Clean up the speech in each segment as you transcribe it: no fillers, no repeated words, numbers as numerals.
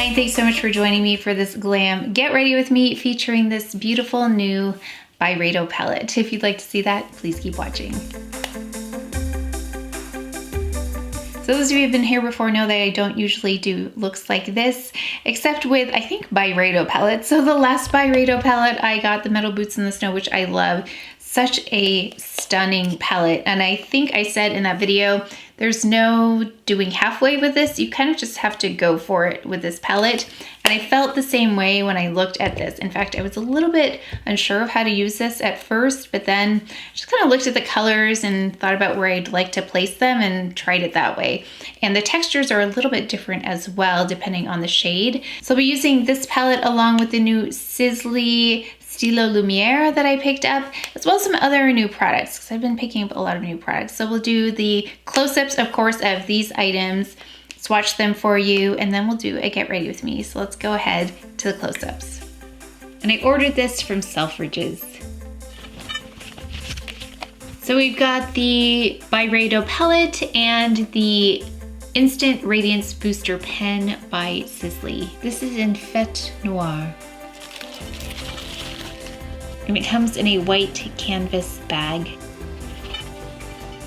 Hi, and thanks so much for joining me for this glam Get Ready With Me featuring this beautiful new BYREDO palette. If you'd like to see that, please keep watching. So those of you who have been here before know that I don't usually do looks like this, except with, I think, BYREDO palettes. So the last BYREDO palette, I got the Metal Boots in the Snow, which I love. Such a stunning palette. And I think I said in that video, there's no doing halfway with this. You kind of just have to go for it with this palette. And I felt the same way when I looked at this. In fact, I was a little bit unsure of how to use this at first, but then just kind of looked at the colors and thought about where I'd like to place them and tried it that way. And the textures are a little bit different as well, depending on the shade. So I'll be using this palette along with the new Sisley Stylo Lumière that I picked up, as well as some other new products, because I've been picking up a lot of new products. So we'll do the close-ups, of course, of these items, swatch them for you, and then we'll do a Get Ready With Me. So let's go ahead to the close-ups. And I ordered this from Selfridges. So we've got the BYREDO palette and the Instant Radiance Booster Pen by Sisley. This is in Fêtes Noires. And it comes in a white canvas bag.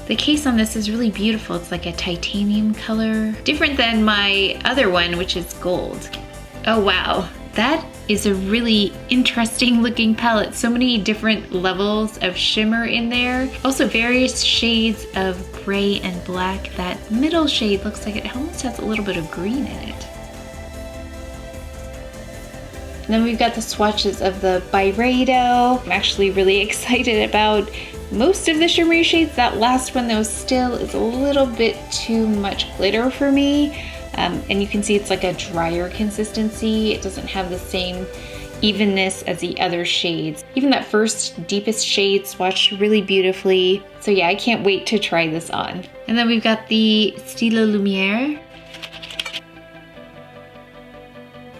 The case on this is really beautiful. It's like a titanium color, different than my other one, which is gold. Oh wow, that is a really interesting looking palette. So many different levels of shimmer in there. Also various shades of gray and black. That middle shade looks like it almost has a little bit of green in it. And then we've got the swatches of the BYREDO. I'm actually really excited about most of the shimmery shades. That last one though still is a little bit too much glitter for me. And you can see it's like a drier consistency. It doesn't have the same evenness as the other shades. Even that first deepest shade swatched really beautifully. So yeah, I can't wait to try this on. And then we've got the Stylo Lumière.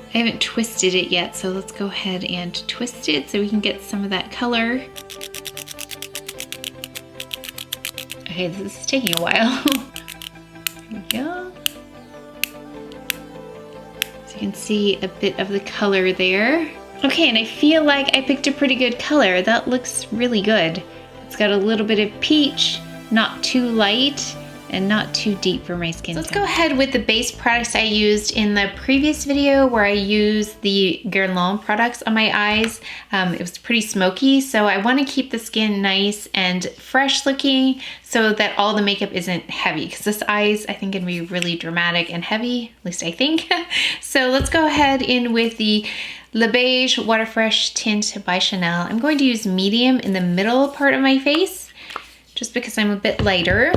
I haven't twisted it yet, so let's go ahead and twist it so we can get some of that color. Okay, this is taking a while. There we go. So you can see a bit of the color there. Okay, and I feel like I picked a pretty good color. That looks really good. It's got a little bit of peach, not too light, and not too deep for my skin. So let's go ahead with the base products I used in the previous video where I used the GUERLAIN products on my eyes. It was pretty smoky, so I want to keep the skin nice and fresh looking so that all the makeup isn't heavy, because this eyes I think can be really dramatic and heavy, at least I think. So let's go ahead in with the Beige Water Fresh Tint by Chanel. I'm going to use medium in the middle part of my face just because I'm a bit lighter.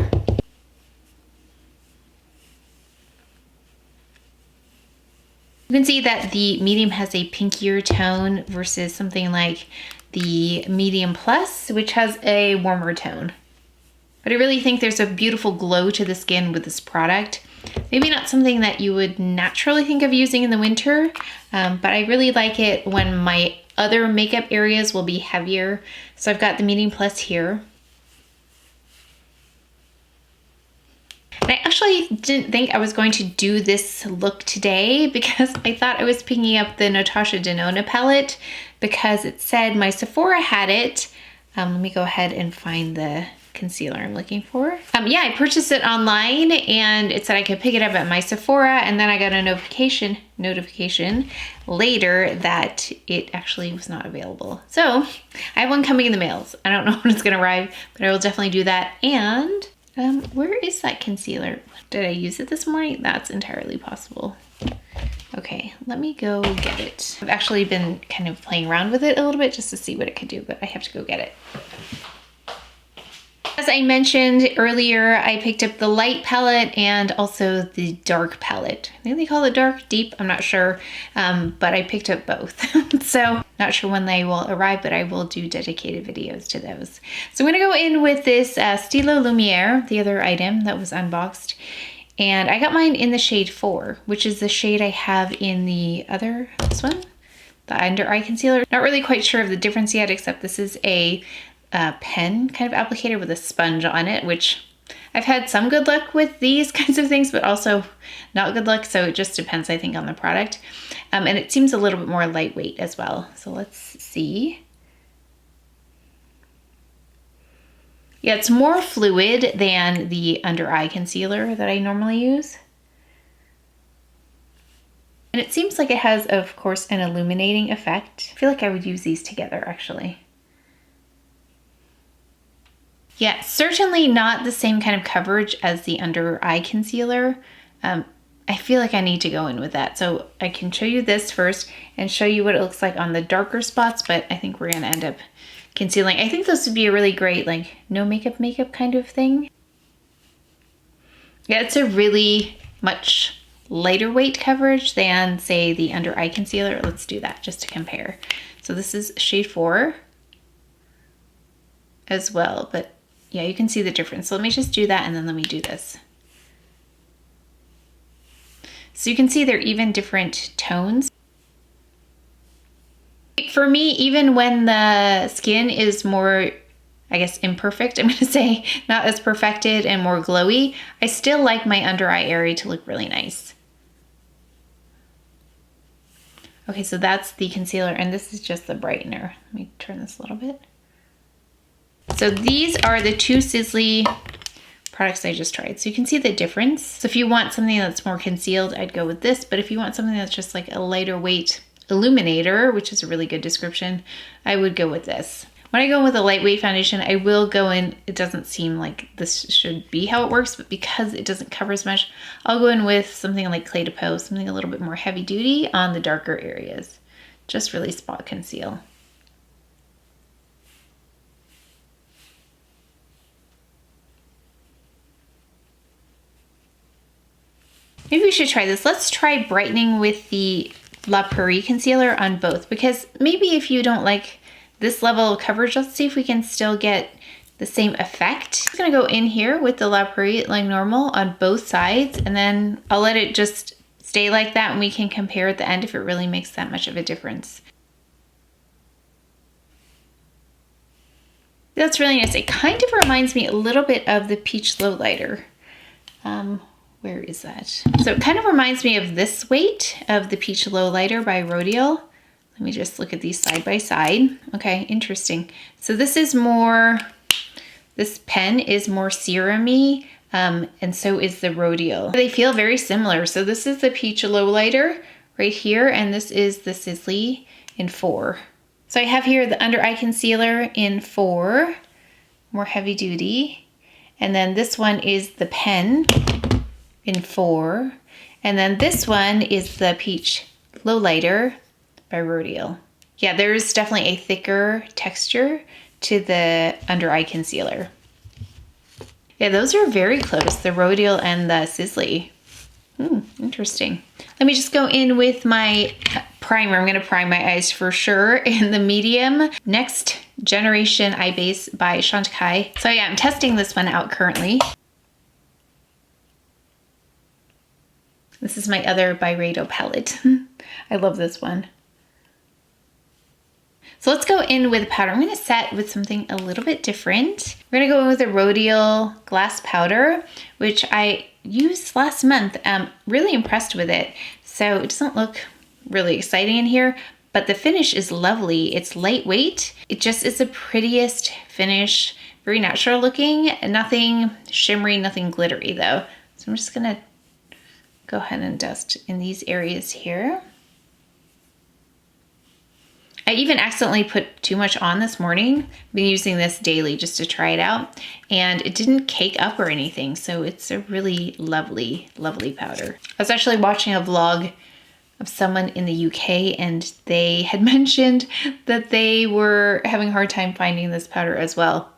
You can see that the medium has a pinkier tone versus something like the medium plus, which has a warmer tone. But I really think there's a beautiful glow to the skin with this product. Maybe not something that you would naturally think of using in the winter, but I really like it when my other makeup areas will be heavier. So I've got the medium plus here. And I actually didn't think I was going to do this look today because I thought I was picking up the Natasha Denona palette because it said my Sephora had it. Let me go ahead and find the concealer I'm looking for. Yeah, I purchased it online and it said I could pick it up at my Sephora, and then I got a notification later that it actually was not available. So I have one coming in the mails. I don't know when it's gonna arrive, but I will definitely do that. And where is that concealer? Did I use it this morning? That's entirely possible. Okay, let me go get it. I've actually been kind of playing around with it a little bit just to see what it could do, but I have to go get it. As I mentioned earlier, I picked up the light palette and also the dark palette. I think they call it dark, deep, I'm not sure, but I picked up both. So not sure when they will arrive, but I will do dedicated videos to those. So I'm gonna go in with this Stylo Lumière, the other item that was unboxed. And I got mine in the shade 4, which is the shade I have in the other, this one, the under eye concealer. Not really quite sure of the difference yet, except this is a pen kind of applicator with a sponge on it, which I've had some good luck with these kinds of things, but also not good luck. So it just depends, I think, on the product. And it seems a little bit more lightweight as well. So let's see. Yeah, it's more fluid than the under eye concealer that I normally use. And it seems like it has, of course, an illuminating effect. I feel like I would use these together, actually. Yeah, certainly not the same kind of coverage as the under eye concealer. I feel like I need to go in with that. So I can show you this first and show you what it looks like on the darker spots, but I think we're gonna end up concealing. I think this would be a really great, like, no makeup kind of thing. Yeah, it's a really much lighter weight coverage than, say, the under eye concealer. Let's do that just to compare. So this is shade 4 as well, but yeah, you can see the difference. So let me just do that and then let me do this. So you can see they're even different tones. For me, even when the skin is more, I guess, imperfect, I'm gonna say, not as perfected and more glowy, I still like my under eye area to look really nice. Okay, so that's the concealer and this is just the brightener. Let me turn this a little bit. So these are the two Sisley products I just tried. So you can see the difference. So if you want something that's more concealed, I'd go with this. But if you want something that's just like a lighter weight illuminator, which is a really good description, I would go with this. When I go with a lightweight foundation, I will go in, it doesn't seem like this should be how it works, but because it doesn't cover as much, I'll go in with something like Clé de Peau, something a little bit more heavy duty on the darker areas. Just really spot conceal. Maybe we should try this. Let's try brightening with the La Prairie concealer on both, because maybe if you don't like this level of coverage, let's see if we can still get the same effect. I'm gonna go in here with the La Prairie like normal on both sides, and then I'll let it just stay like that and we can compare at the end if it really makes that much of a difference. That's really nice. It kind of reminds me a little bit of the Peach Lowlighter. Where is that? So it kind of reminds me of this weight of the Peach Lowlighter by RODIAL. Let me just look at these side by side. Okay, interesting. So this is more, this pen is more serum-y, and so is the RODIAL. They feel very similar. So this is the Peach Lowlighter right here, and this is the Sisley in 4. So I have here the under eye concealer in 4, more heavy duty. And then this one is the pen in 4. And then this one is the Peach Lowlighter by RODIAL. Yeah, there's definitely a thicker texture to the under eye concealer. Yeah, those are very close, the RODIAL and the Sisley. Interesting. Let me just go in with my primer. I'm gonna prime my eyes for sure in the medium. Next Generation Eye Base by Chantecaille. So yeah, I'm testing this one out currently. This is my other BYREDO palette. I love this one. So let's go in with powder. I'm gonna set with something a little bit different. We're gonna go in with a RODIAL glass powder, which I used last month. Really impressed with it. So it doesn't look really exciting in here, but the finish is lovely. It's lightweight. It just is the prettiest finish, very natural looking, nothing shimmery, nothing glittery though. So I'm just gonna go ahead and dust in these areas here. I even accidentally put too much on this morning. I've been using this daily just to try it out, and it didn't cake up or anything, so it's a really lovely, lovely powder. I was actually watching a vlog of someone in the UK, and they had mentioned that they were having a hard time finding this powder as well.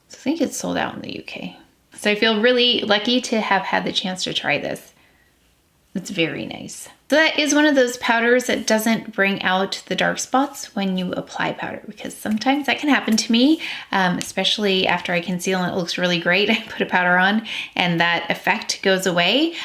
So I think it's sold out in the UK. So I feel really lucky to have had the chance to try this. It's very nice. So that is one of those powders that doesn't bring out the dark spots when you apply powder, because sometimes that can happen to me, especially after I conceal and it looks really great. I put a powder on and that effect goes away.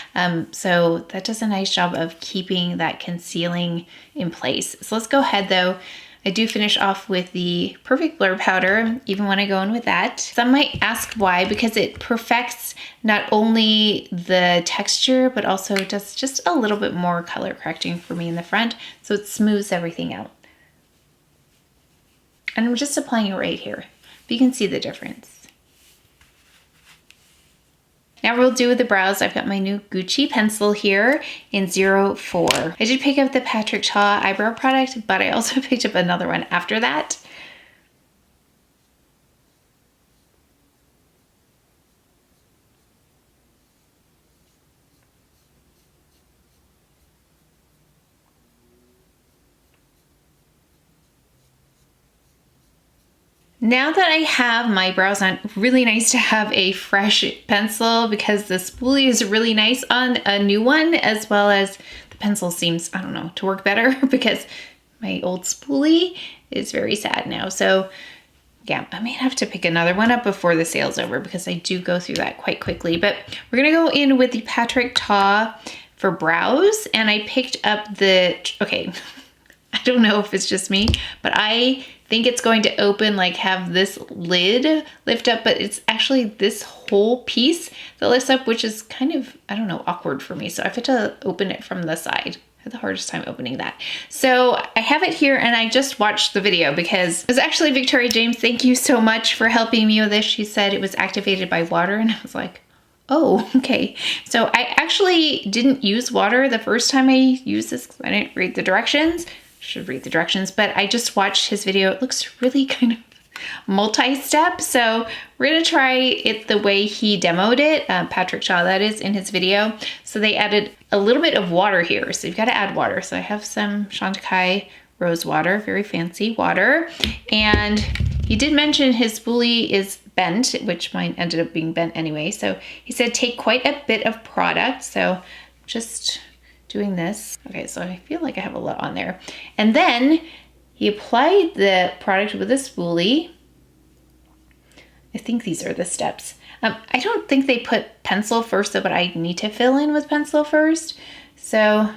So that does a nice job of keeping that concealing in place. So let's go ahead though. I do finish off with the Perfect Blur powder, even when I go in with that. Some might ask why, because it perfects not only the texture, but also does just a little bit more color correcting for me in the front, so it smooths everything out. And I'm just applying it right here, but you can see the difference. Now we'll do with the brows. I've got my new Gucci pencil here in 04. I did pick up the Patrick Ta eyebrow product, but I also picked up another one after that. Now that I have my brows on, really nice to have a fresh pencil because the spoolie is really nice on a new one, as well as the pencil seems, I don't know, to work better because my old spoolie is very sad now. So yeah, I may have to pick another one up before the sale's over because I do go through that quite quickly. But we're gonna go in with the Patrick Ta for brows, and I picked up the, okay, I don't know if it's just me, but I think it's going to open, like have this lid lift up, but it's actually this whole piece that lifts up, which is kind of, I don't know, awkward for me. So I have to open it from the side. I had the hardest time opening that. So I have it here, and I just watched the video because it was actually Victoria James. Thank you so much for helping me with this. She said it was activated by water, and I was like, oh, okay. So I actually didn't use water the first time I used this because I didn't read the directions. Should read the directions, but I just watched his video. It looks really kind of multi-step, so we're gonna try it the way he demoed it, Patrick Shaw that is, in his video. So they added a little bit of water here, so you've got to add water. So I have some Chantecaille rose water, very fancy water, and he did mention his spoolie is bent, which mine ended up being bent anyway. So he said take quite a bit of product, so just doing this. Okay, so I feel like I have a lot on there. And then he applied the product with a spoolie. I think these are the steps. I don't think they put pencil first though, but I need to fill in with pencil first. So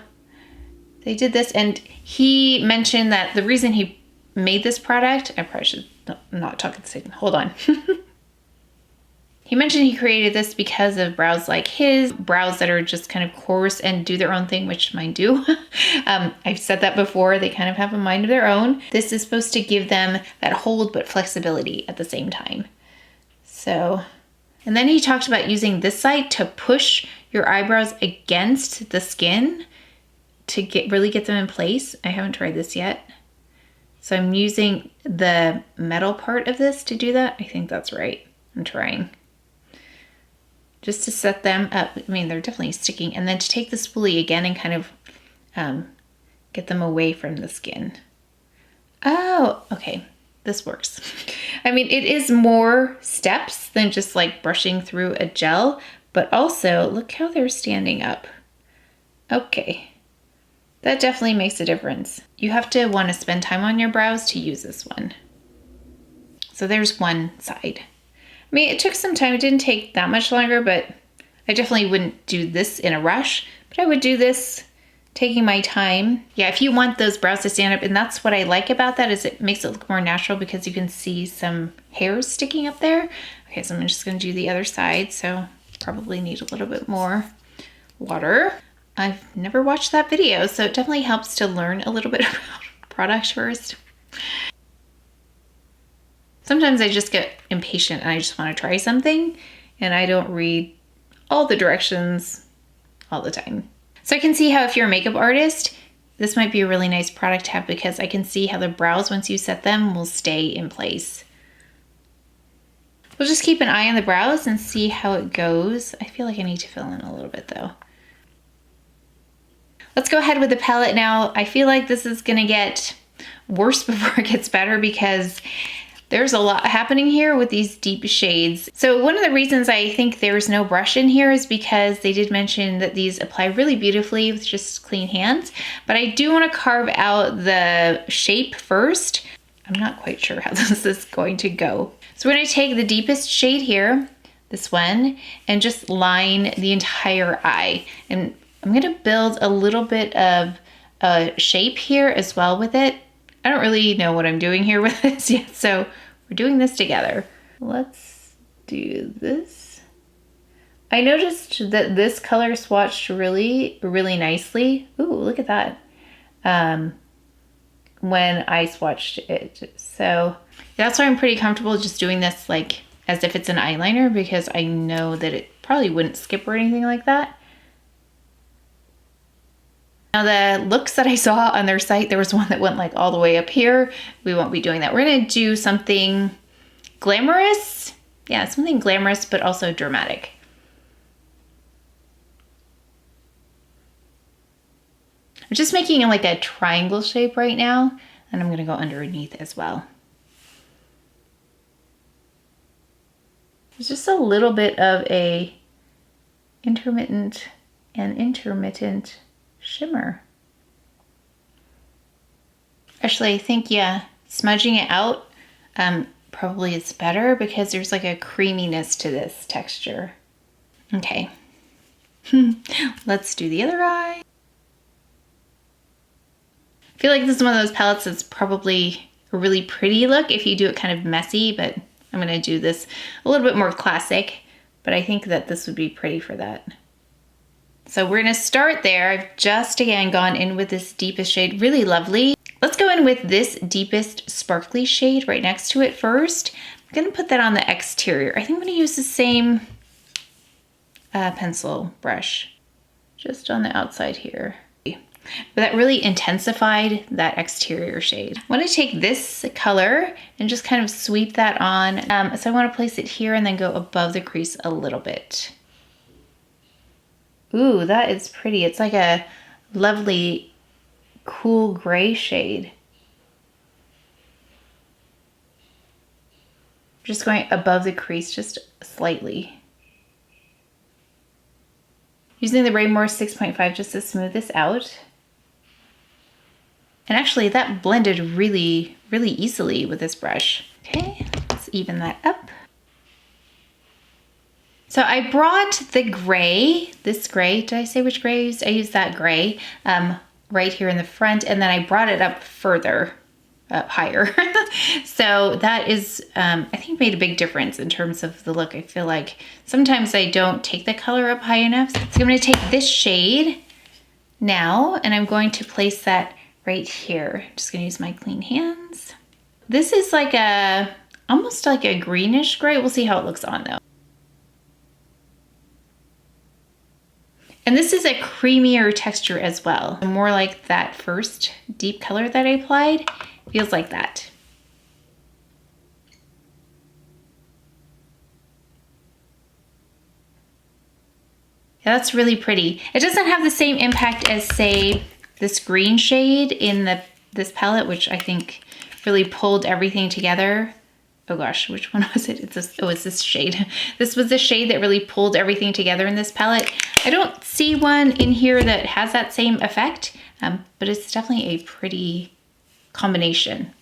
they did this, and he mentioned that the reason he made this product, I probably should not talk at the same, hold on. He mentioned he created this because of brows like his, brows that are just kind of coarse and do their own thing, which mine do. I've said that before, they kind of have a mind of their own. This is supposed to give them that hold but flexibility at the same time. So, and then he talked about using this side to push your eyebrows against the skin to really get them in place. I haven't tried this yet. So I'm using the metal part of this to do that. I think that's right. I'm trying. Just to set them up. I mean, they're definitely sticking. And then to take the spoolie again and kind of get them away from the skin. Oh, okay. This works. I mean, it is more steps than just like brushing through a gel, but also look how they're standing up. Okay. That definitely makes a difference. You have to want to spend time on your brows to use this one. So there's one side. I mean, it took some time. It didn't take that much longer, but I definitely wouldn't do this in a rush, but I would do this taking my time. Yeah, if you want those brows to stand up, and that's what I like about that, is it makes it look more natural because you can see some hairs sticking up there. Okay, so I'm just gonna do the other side, so probably need a little bit more water. I've never watched that video, so it definitely helps to learn a little bit about product first. Sometimes I just get impatient and I just want to try something and I don't read all the directions all the time. So I can see how if you're a makeup artist, this might be a really nice product to have because I can see how the brows, once you set them, will stay in place. We'll just keep an eye on the brows and see how it goes. I feel like I need to fill in a little bit though. Let's go ahead with the palette now. I feel like this is gonna get worse before it gets better because there's a lot happening here with these deep shades. So one of the reasons I think there's no brush in here is because they did mention that these apply really beautifully with just clean hands, but I do want to carve out the shape first. I'm not quite sure how this is going to go. So we're going to take the deepest shade here, this one, and just line the entire eye. And I'm going to build a little bit of a shape here as well with it. I don't really know what I'm doing here with this yet, so we're doing this together. Let's do this. I noticed that this color swatched really, really nicely. Ooh, look at that. When I swatched it. So that's why I'm pretty comfortable just doing this like as if it's an eyeliner, because I know that it probably wouldn't skip or anything like that. Now the looks that I saw on their site, there was one that went like all the way up here. We won't be doing that. We're gonna do something glamorous. Yeah, something glamorous, but also dramatic. I'm just making like a triangle shape right now, and I'm gonna go underneath as well. There's just a little bit of a intermittent shimmer. Actually, I think, yeah, smudging it out probably is better because there's like a creaminess to this texture. Okay, let's do the other eye. I feel like this is one of those palettes that's probably a really pretty look if you do it kind of messy, but I'm gonna do this a little bit more classic, but I think that this would be pretty for that. So we're gonna start there. I've just, again, gone in with this deepest shade, really lovely. Let's go in with this deepest sparkly shade right next to it first. I'm gonna put that on the exterior. I think I'm gonna use the same pencil brush, just on the outside here. But that really intensified that exterior shade. I want to take this color and just kind of sweep that on. So I want to place it here and then go above the crease a little bit. Ooh, that is pretty. It's like a lovely cool gray shade. Just going above the crease just slightly. Using the Rainbow 6.5 just to smooth this out. And actually that blended really, really easily with this brush. Okay, let's even that up. So I brought the gray, this gray, did I say which gray I used? I used that gray right here in the front, and then I brought it up further, up higher. So that is, I think made a big difference in terms of the look. I feel like sometimes I don't take the color up high enough. So I'm gonna take this shade now, and I'm going to place that right here. Just gonna use my clean hands. This is like a, almost like a greenish gray. We'll see how it looks on though. And this is a creamier texture as well. More like that first deep color that I applied. Feels like that. Yeah, that's really pretty. It doesn't have the same impact as, say, this green shade in this palette, which I think really pulled everything together. Oh gosh, which one was it? It's this, oh, it's this shade. This was the shade that really pulled everything together in this palette. I don't see one in here that has that same effect, but it's definitely a pretty combination.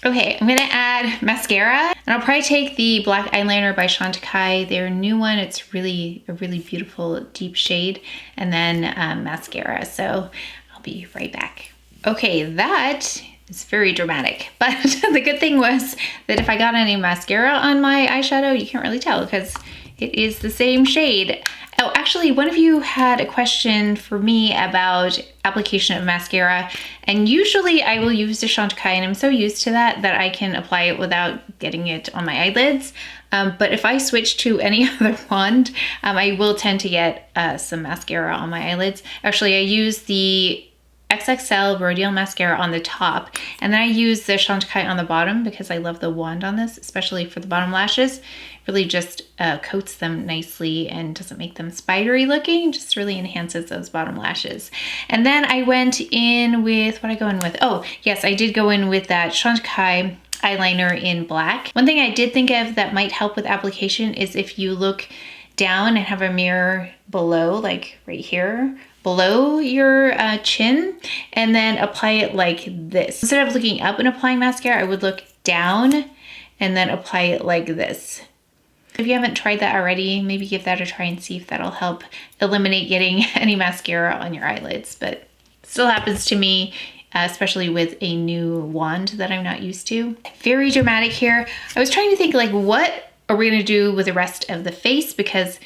Okay, I'm gonna add mascara, and I'll probably take the black eyeliner by Chantecaille, their new one. It's really a really beautiful deep shade, and then mascara. So I'll be right back. Okay, that is very dramatic, but the good thing was that if I got any mascara on my eyeshadow, you can't really tell because it is the same shade. Oh, actually, one of you had a question for me about application of mascara, and usually I will use the Chantecaille, and I'm so used to that I can apply it without getting it on my eyelids. But if I switch to any other wand, I will tend to get some mascara on my eyelids. Actually, I use the XXL RODIAL Mascara on the top, and then I use the Chantecaille on the bottom because I love the wand on this, especially for the bottom lashes. Really just coats them nicely and doesn't make them spidery looking, just really enhances those bottom lashes. And then I went in with, what I go in with? Oh, yes, I did go in with that Chantecaille eyeliner in black. One thing I did think of that might help with application is if you look down and have a mirror below, like right here, below your chin, and then apply it like this. Instead of looking up and applying mascara, I would look down and then apply it like this. If you haven't tried that already, maybe give that a try and see if that'll help eliminate getting any mascara on your eyelids, but it still happens to me especially with a new wand that I'm not used to. Very dramatic here. I was trying to think like, what are we gonna do with the rest of the face, because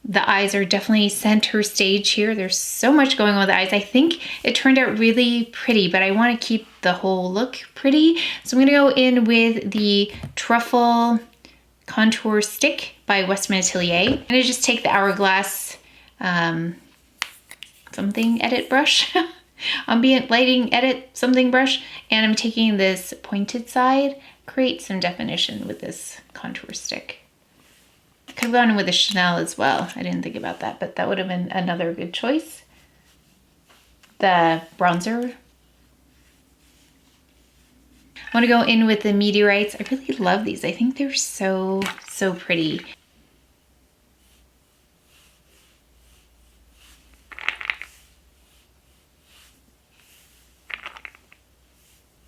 the eyes are definitely center stage here. There's so much going on with the eyes. I think it turned out really pretty, but I want to keep the whole look pretty. So I'm gonna go in with the Truffle Contour Stick by WESTMAN Atelier. I'm gonna just take the Hourglass something edit brush, ambient lighting edit something brush, and I'm taking this pointed side, create some definition with this contour stick. Could have gone with a Chanel as well. I didn't think about that, but that would have been another good choice. The bronzer. I want to go in with the Meteorites. I really love these. I think they're so, so pretty.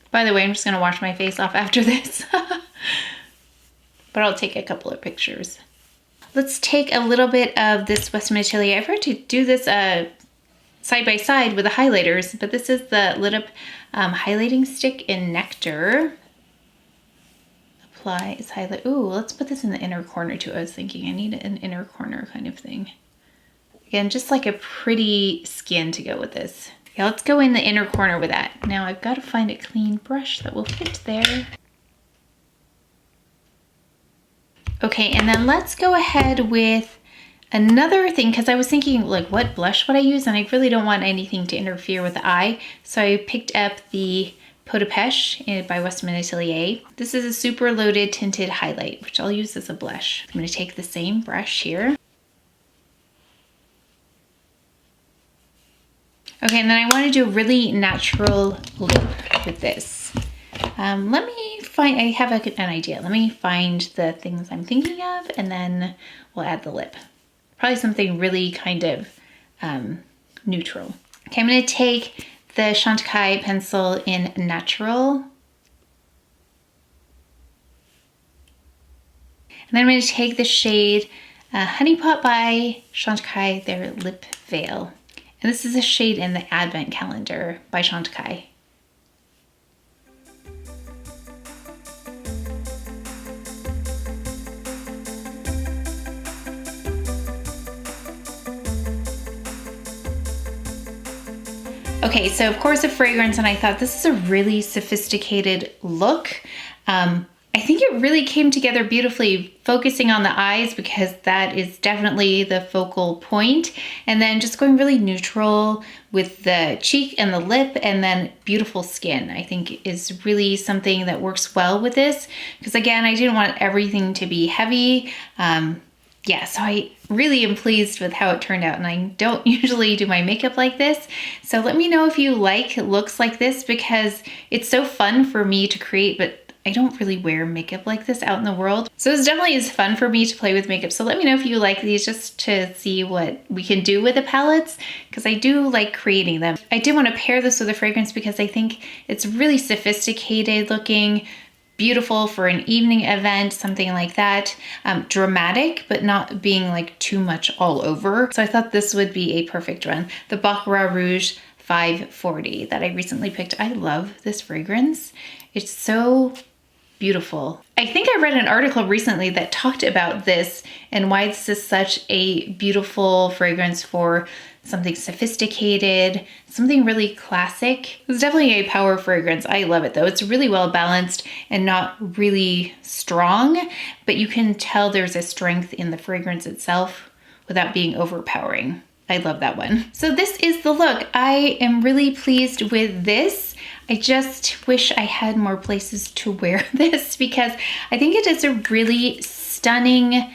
By the way, I'm just going to wash my face off after this. But I'll take a couple of pictures. Let's take a little bit of this WESTMAN Atelier. I forgot to do this side by side with the highlighters, but this is the Lit Up highlighting stick in Nectar. Apply is highlight. Ooh, let's put this in the inner corner too. I was thinking I need an inner corner kind of thing. Again, just like a pretty skin to go with this. Yeah, let's go in the inner corner with that. Now I've got to find a clean brush that will fit there. Okay, and then let's go ahead with another thing, because I was thinking like what blush would I use, and I really don't want anything to interfere with the eye. So I picked up the Peau de Pesche by WESTMAN Atelier. This is a super loaded tinted highlight, which I'll use as a blush. I'm gonna take the same brush here. Okay, and then I want to do a really natural lip with this. Let me find, I have an idea. Let me find the things I'm thinking of, and then we'll add the lip. Probably something really kind of neutral. Okay, I'm gonna take the Chantecaille pencil in Natural. And then I'm gonna take the shade Honey Pot by Chantecaille, their Lip Veil. And this is a shade in the Advent Calendar by Chantecaille. Okay, so of course a fragrance, and I thought this is a really sophisticated look. I think it really came together beautifully, focusing on the eyes because that is definitely the focal point, and then just going really neutral with the cheek and the lip, and then beautiful skin, I think is really something that works well with this, because again, I didn't want everything to be heavy. Yeah, so I really am pleased with how it turned out, and I don't usually do my makeup like this. So let me know if you like looks like this, because it's so fun for me to create, but I don't really wear makeup like this out in the world. So it's definitely is fun for me to play with makeup. So let me know if you like these, just to see what we can do with the palettes, because I do like creating them. I did want to pair this with a fragrance because I think it's really sophisticated looking, beautiful for an evening event, something like that. Dramatic, but not being like too much all over. So I thought this would be a perfect one. The Baccarat Rouge 540 that I recently picked. I love this fragrance. It's so beautiful. I think I read an article recently that talked about this and why this is such a beautiful fragrance for something sophisticated, something really classic. It's definitely a power fragrance. I love it though. It's really well balanced and not really strong, but you can tell there's a strength in the fragrance itself without being overpowering. I love that one. So this is the look. I am really pleased with this. I just wish I had more places to wear this, because I think it is a really stunning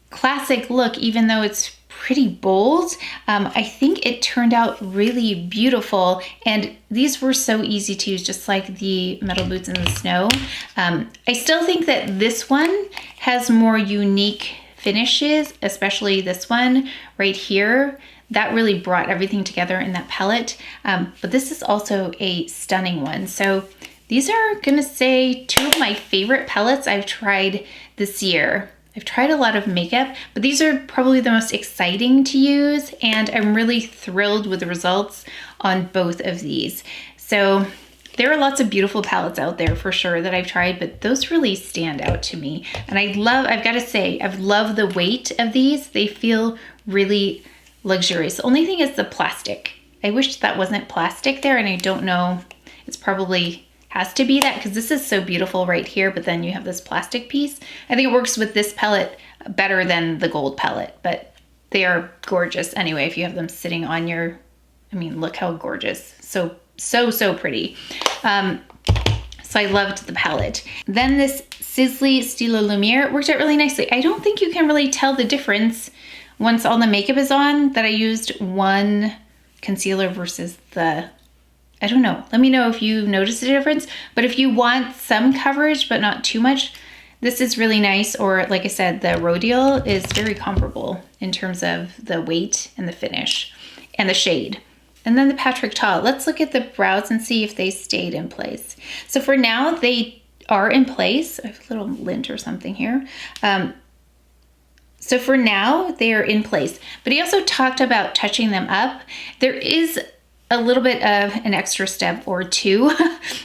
classic look, even though it's pretty bold. I think it turned out really beautiful, and these were so easy to use, just like the metal boots in the snow. I still think that this one has more unique finishes, especially this one right here. That really brought everything together in that palette. But this is also a stunning one. So these are gonna say two of my favorite palettes I've tried this year. I've tried a lot of makeup, but these are probably the most exciting to use, and I'm really thrilled with the results on both of these. So there are lots of beautiful palettes out there for sure that I've tried, but those really stand out to me. And I've got to say, I've loved the weight of these. They feel really luxurious. The only thing is the plastic. I wish that wasn't plastic there, and I don't know, it's probably has to be that because this is so beautiful right here, but then you have this plastic piece. I think it works with this palette better than the gold palette, but they are gorgeous anyway if you have them sitting on your, I mean, look how gorgeous. So pretty. So I loved the palette. Then this Sisley Stylo Lumière worked out really nicely. I don't think you can really tell the difference once all the makeup is on that I used one concealer versus the, I don't know. Let me know if you noticed a difference. But if you want some coverage but not too much, this is really nice. Or like I said, the RODIAL is very comparable in terms of the weight and the finish and the shade. And then the Patrick Ta. Let's look at the brows and see if they stayed in place. So for now, they are in place. I have a little lint or something here. So for now, they are in place. But he also talked about touching them up. There is a little bit of an extra step or two,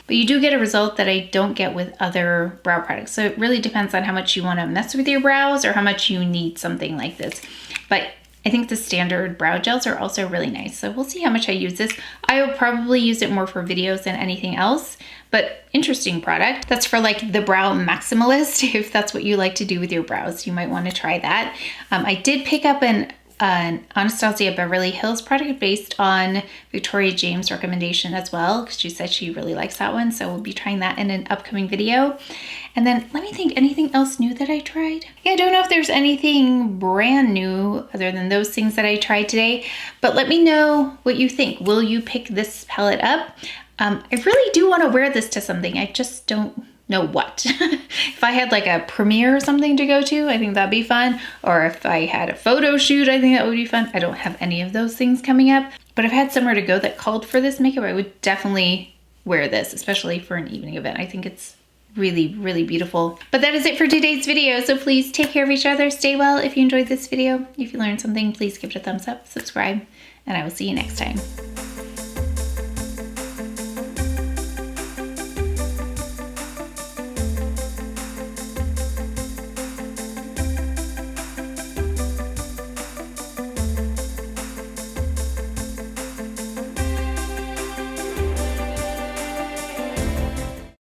but you do get a result that I don't get with other brow products. So it really depends on how much you want to mess with your brows or how much you need something like this. But I think the standard brow gels are also really nice. So we'll see how much I use this. I will probably use it more for videos than anything else, but interesting product. That's for like the brow maximalist. If that's what you like to do with your brows, you might want to try that. I did pick up an Anastasia Beverly Hills product based on Victoria James' recommendation as well, because she said she really likes that one. So we'll be trying that in an upcoming video. And then let me think, anything else new that I tried? Yeah, I don't know if there's anything brand new other than those things that I tried today, but let me know what you think. Will you pick this palette up? I really do want to wear this to something. I just don't know what. If I had like a premiere or something to go to, I think that'd be fun. Or if I had a photo shoot, I think that would be fun. I don't have any of those things coming up, but if I had somewhere to go that called for this makeup, I would definitely wear this, especially for an evening event. I think it's really, really beautiful. But that is it for today's video. So please take care of each other. Stay well. If you enjoyed this video, if you learned something, please give it a thumbs up, subscribe, and I will see you next time.